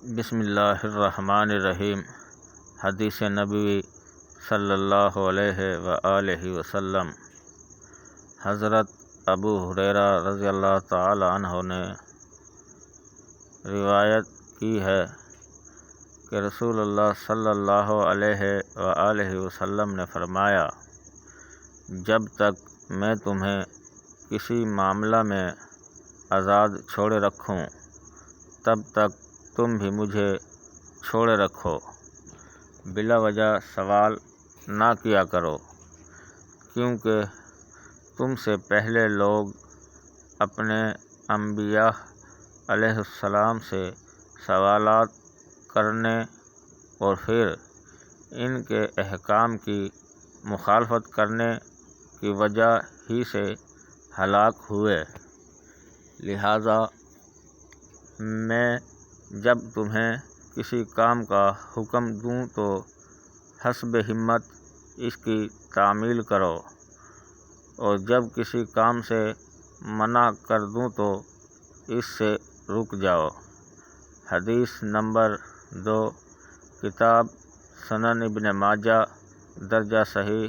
بسم اللہ الرحمن الرحیم۔ حدیث نبوی صلی اللہ علیہ وآلہ وسلم۔ حضرت ابو ہریرہ رضی اللہ تعالی عنہ نے روایت کی ہے کہ رسول اللہ صلی اللہ علیہ وآلہ وسلم نے فرمایا، جب تک میں تمہیں کسی معاملہ میں آزاد چھوڑے رکھوں تب تک تم بھی مجھے چھوڑے رکھو۔ بلا وجہ سوال نہ کیا کرو، کیونکہ تم سے پہلے لوگ اپنے انبیاء علیہ السلام سے سوالات کرنے اور پھر ان کے احکام کی مخالفت کرنے کی وجہ ہی سے ہلاک ہوئے۔ لہٰذا میں جب تمہیں کسی کام کا حکم دوں تو حسب ہمت اس کی تعمیل کرو، اور جب کسی کام سے منع کر دوں تو اس سے رک جاؤ۔ حدیث نمبر 2، کتاب سنن ابن ماجہ، درجہ صحیح